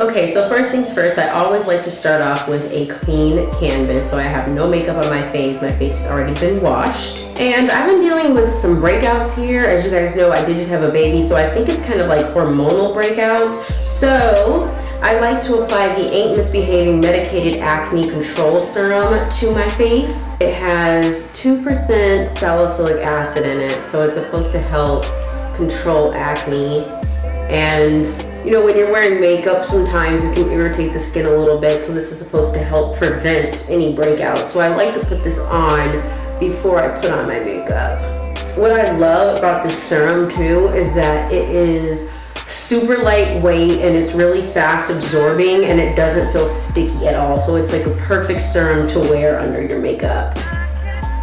Okay, so first things first, I always like to start off with a clean canvas so I have no makeup on my face. My face has already been washed. And I've been dealing with some breakouts here. As you guys know, I did just have a baby, so I think it's kind of like hormonal breakouts. So I like to apply the Ain't Misbehaving Medicated Acne Control Serum to my face. It has 2% salicylic acid in it, so it's supposed to help control acne. And you know, when you're wearing makeup, sometimes it can irritate the skin a little bit, so this is supposed to help prevent any breakouts. So I like to put this on before I put on my makeup. What I love about this serum too is that it is super lightweight and it's really fast absorbing and it doesn't feel sticky at all. So it's like a perfect serum to wear under your makeup.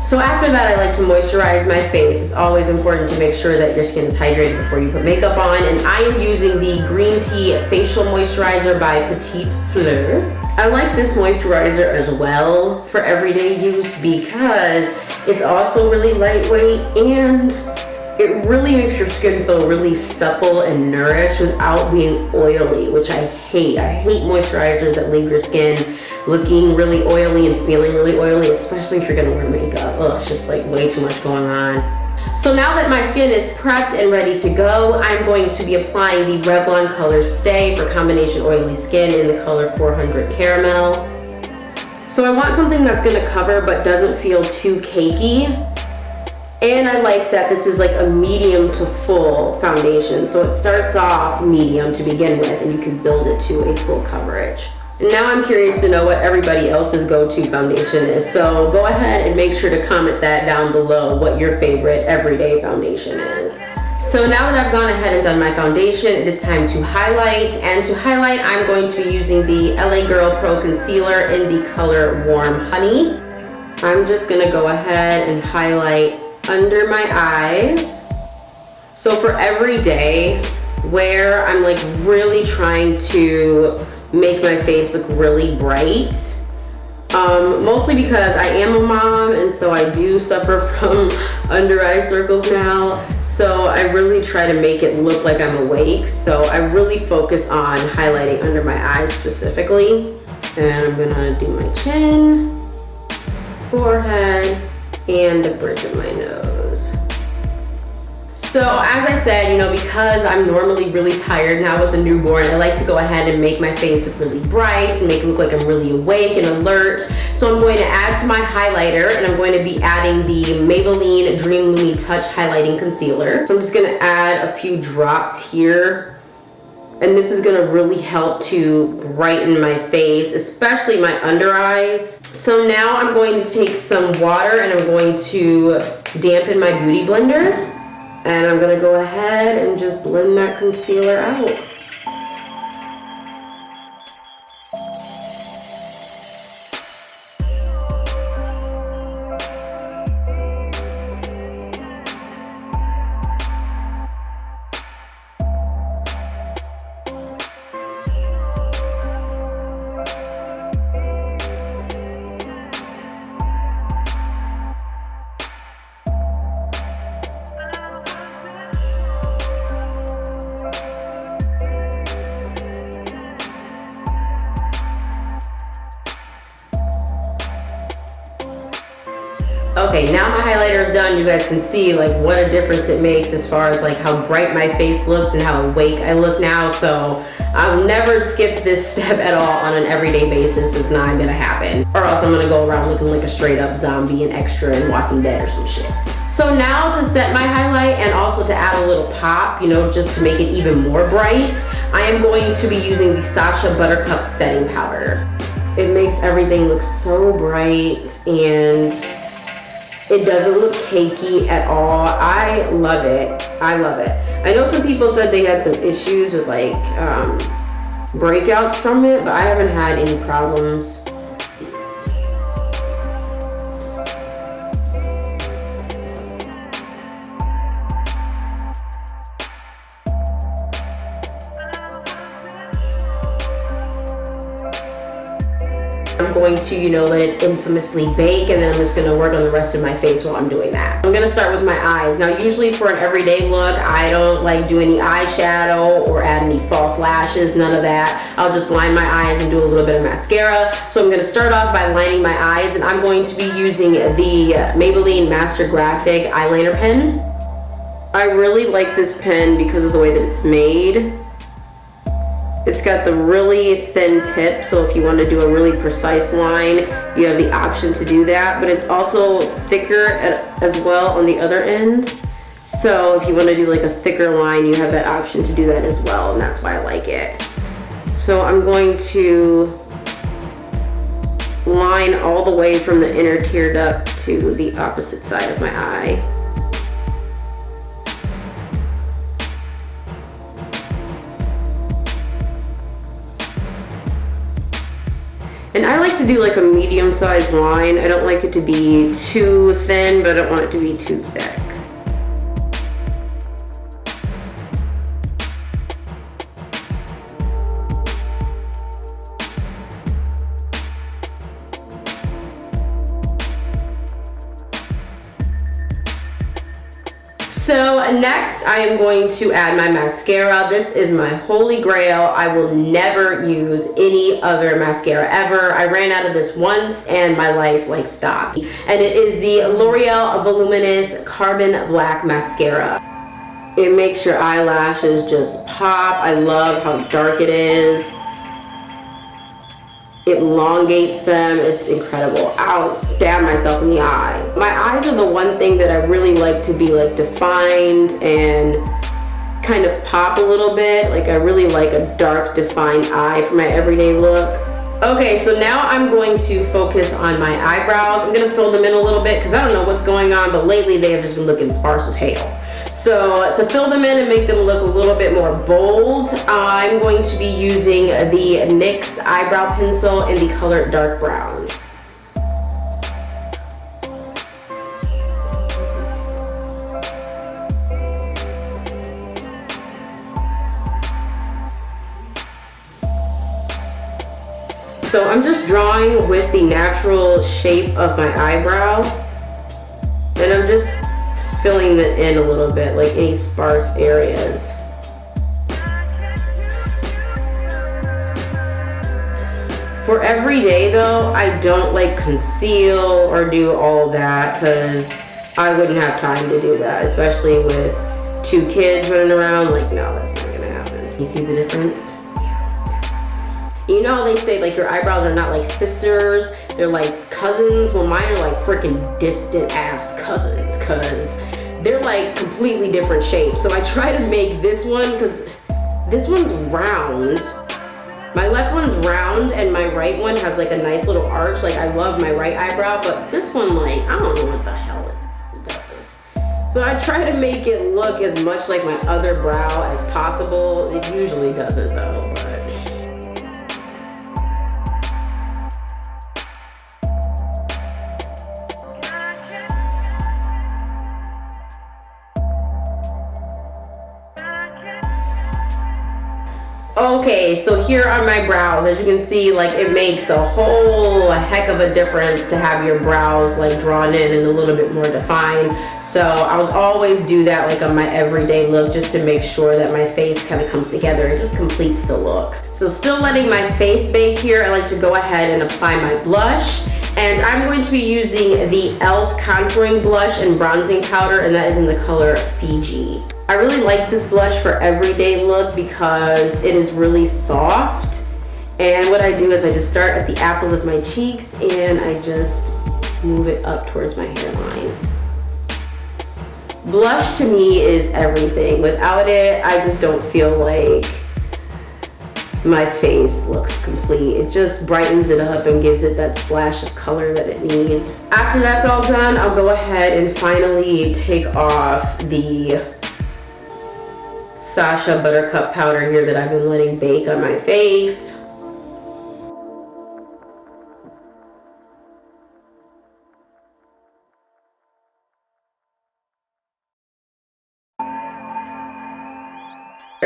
So after that, I like to moisturize my face. It's always important to make sure that your skin is hydrated before you put makeup on. And I am using the Green Tea Facial Moisturizer by Petite Fleur. I like this moisturizer as well for everyday use because it's also really lightweight and it really makes your skin feel really supple and nourished without being oily, which I hate. I hate moisturizers that leave your skin looking really oily and feeling really oily, especially if you're gonna wear makeup. Oh, it's just like way too much going on. So now that my skin is prepped and ready to go, I'm going to be applying the Revlon Colorstay for combination oily skin in the color 400 Caramel. So I want something that's gonna cover but doesn't feel too cakey. And I like that this is like a medium to full foundation. So it starts off medium to begin with and you can build it to a full coverage. And now I'm curious to know what everybody else's go-to foundation is. So go ahead and make sure to comment that down below what your favorite everyday foundation is. So now that I've gone ahead and done my foundation, it is time to highlight. And to highlight, I'm going to be using the LA Girl Pro Concealer in the color Warm Honey. I'm just gonna go ahead and highlight under my eyes. So for every day where I'm like really trying to make my face look really bright, mostly because I am a mom and so I do suffer from under eye circles now, so I really try to make it look like I'm awake. So I really focus on highlighting under my eyes specifically, and I'm gonna do my chin, forehead, and the bridge of my nose. So as I said, you know, because I'm normally really tired now with a newborn, I like to go ahead and make my face look really bright and make it look like I'm really awake and alert. So I'm going to add to my highlighter, and I'm going to be adding the Maybelline Dream Lumi Touch Highlighting Concealer. So I'm just gonna add a few drops here. And this is gonna really help to brighten my face, especially my under eyes. So now I'm going to take some water and I'm going to dampen my beauty blender. And I'm gonna go ahead and just blend that concealer out. Okay, now my highlighter is done. You guys can see like what a difference it makes as far as like how bright my face looks and how awake I look now. So I'll never skip this step at all on an everyday basis. It's not gonna happen. Or else I'm gonna go around looking like a straight up zombie and extra in Walking Dead or some shit. So now to set my highlight and also to add a little pop, you know, just to make it even more bright, I am going to be using the Sacha Buttercup setting powder. It makes everything look so bright and it doesn't look cakey at all. I love it. I love it. I know some people said they had some issues with like breakouts from it, but I haven't had any problems. I'm going to, you know, let it infamously bake, and then I'm just gonna work on the rest of my face while I'm doing that. I'm gonna start with my eyes. Now, usually for an everyday look, I don't like do any eyeshadow or add any false lashes, none of that. I'll just line my eyes and do a little bit of mascara. So I'm gonna start off by lining my eyes, and I'm going to be using the Maybelline Master Graphic eyeliner pen. I really like this pen because of the way that it's made. It's got the really thin tip, so if you want to do a really precise line, you have the option to do that, but it's also thicker as well on the other end. So if you want to do like a thicker line, you have that option to do that as well, and that's why I like it. So I'm going to line all the way from the inner tear duct to the opposite side of my eye. And I like to do like a medium-sized line. I don't like it to be too thin, but I don't want it to be too thick. So next I am going to add my mascara. This is my holy grail. I will never use any other mascara ever. I ran out of this once and my life like stopped. And it is the L'Oreal Voluminous Carbon Black Mascara. It makes your eyelashes just pop. I love how dark it is. It elongates them. It's incredible. I'll stab myself in the eye. My eyes are the one thing that I really like to be like defined and kind of pop a little bit. Like I really like a dark defined eye for my everyday look. Okay, so now I'm going to focus on my eyebrows. I'm gonna fill them in a little bit because I don't know what's going on, but lately they have just been looking sparse as hell. So to fill them in and make them look a little bit more bold, I'm going to be using the NYX eyebrow pencil in the color dark brown. So I'm just drawing with the natural shape of my eyebrow, and I'm just filling it in a little bit, like any sparse areas. For every day though, I don't like conceal or do all that because I wouldn't have time to do that, especially with 2 kids running around. Like, no, that's not gonna happen. You see the difference? You know how they say like your eyebrows are not like sisters, they're like cousins? Well, mine are like freaking distant ass cousins because they're like completely different shapes. So I try to make this one, because this one's round. My left one's round and my right one has like a nice little arch. Like I love my right eyebrow, but this one, like, I don't know what the hell it does. So I try to make it look as much like my other brow as possible. It usually doesn't though, but. Okay, so here are my brows. As you can see, like it makes a whole heck of a difference to have your brows like drawn in and a little bit more defined. So I would always do that like on my everyday look just to make sure that my face kind of comes together. It just completes the look. So still letting my face bake here, I like to go ahead and apply my blush. And I'm going to be using the e.l.f. contouring blush and bronzing powder, and that is in the color Fuji. I really like this blush for everyday look because it is really soft. And what I do is I just start at the apples of my cheeks and I just move it up towards my hairline. Blush to me is everything. Without it, I just don't feel like my face looks complete. It just brightens it up and gives it that splash of color that it needs. After that's all done, I'll go ahead and finally take off the Sacha Buttercup powder here that I've been letting bake on my face.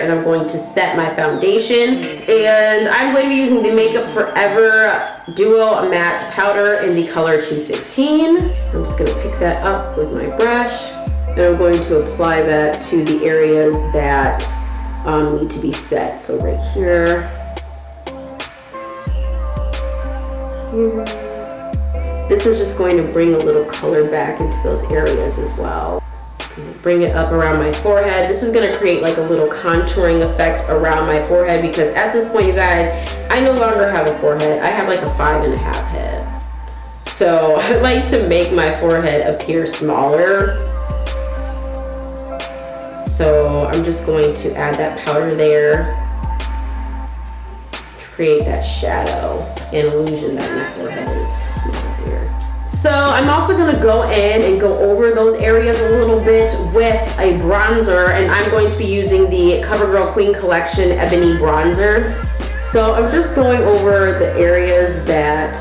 And I'm going to set my foundation. And I'm going to be using the Makeup Forever Duo Matte Powder in the color 216. I'm just gonna pick that up with my brush. And I'm going to apply that to the areas that need to be set. So right here. Here. This is just going to bring a little color back into those areas as well. Bring it up around my forehead. This is gonna create like a little contouring effect around my forehead because at this point, you guys, I no longer have a forehead. I have like a 5.5 head. So I like to make my forehead appear smaller. So I'm just going to add that powder there to create that shadow and illusion that my forehead is small here. So I'm also gonna go in and go over those areas a little bit with a bronzer, and I'm going to be using the CoverGirl Queen Collection Ebony Bronzer. So I'm just going over the areas that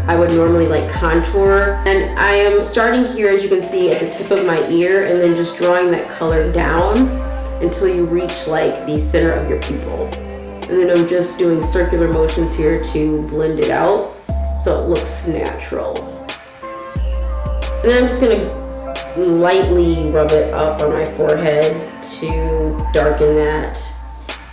I would normally like contour. And I am starting here, as you can see, at the tip of my ear, and then just drawing that color down until you reach like the center of your pupil. And then I'm just doing circular motions here to blend it out so it looks natural. And then I'm just gonna lightly rub it up on my forehead to darken that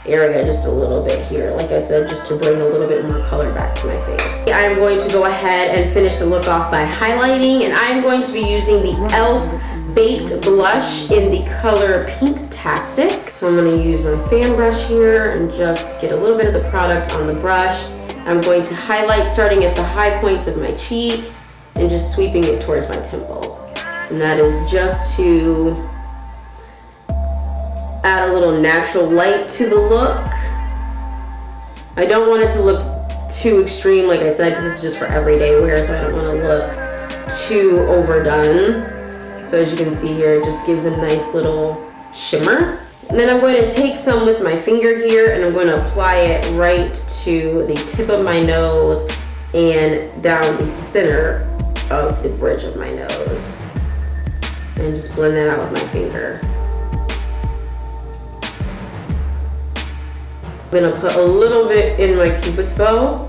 area just a little bit here. Like I said, just to bring a little bit more color back to my face. I'm going to go ahead and finish the look off by highlighting, and I'm going to be using the e.l.f. Baked Blush in the color Pinktastic. So I'm gonna use my fan brush here and just get a little bit of the product on the brush. I'm going to highlight starting at the high points of my cheek and just sweeping it towards my temple. And that is just to add a little natural light to the look. I don't want it to look too extreme, like I said, because this is just for everyday wear, so I don't want to look too overdone. So as you can see here, it just gives a nice little shimmer. And then I'm going to take some with my finger here, and I'm going to apply it right to the tip of my nose and down the center of the bridge of my nose. And just blend that out with my finger. I'm gonna put a little bit in my Cupid's bow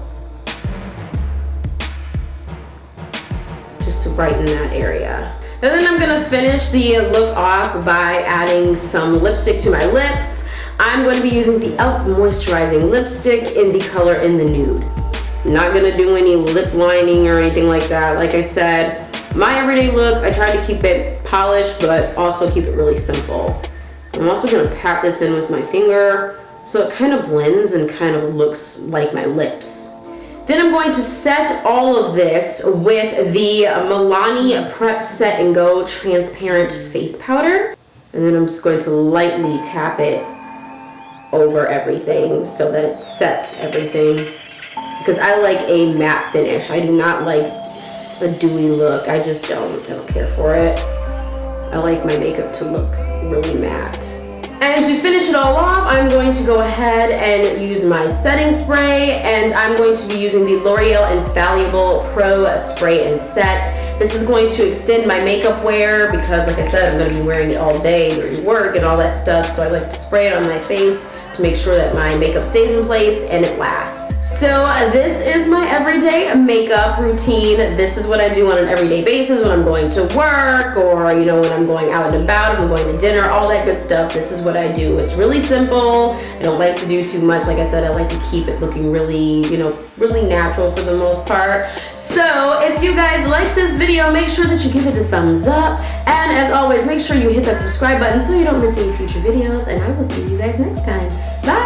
just to brighten that area. And then I'm gonna finish the look off by adding some lipstick to my lips. I'm going to be using the e.l.f. Moisturizing Lipstick in the color in the Nude. I'm not gonna do any lip lining or anything like that. Like I said, my everyday look, I try to keep it polished, but also keep it really simple. I'm also gonna pat this in with my finger so it kind of blends and kind of looks like my lips. Then I'm going to set all of this with the Milani Prep Set and Go Transparent Face Powder. And then I'm just going to lightly tap it over everything so that it sets everything. Because I like a matte finish. I do not like a dewy look. I just don't care for it. I like my makeup to look really matte. And to finish it all off, I'm going to go ahead and use my setting spray, and I'm going to be using the L'Oreal Infallible Pro Spray and Set. This is going to extend my makeup wear because, like I said, I'm going to be wearing it all day during work and all that stuff, so I like to spray it on my face to make sure that my makeup stays in place and it lasts. So this is my everyday makeup routine. This is what I do on an everyday basis when I'm going to work, or you know, when I'm going out and about, if I'm going to dinner, all that good stuff. This is what I do. It's really simple. I don't like to do too much. Like I said, I like to keep it looking really, you know, really natural for the most part. So if you guys like this video, make sure that you give it a thumbs up. And as always, make sure you hit that subscribe button so you don't miss any future videos. And I will see you guys next time. Bye!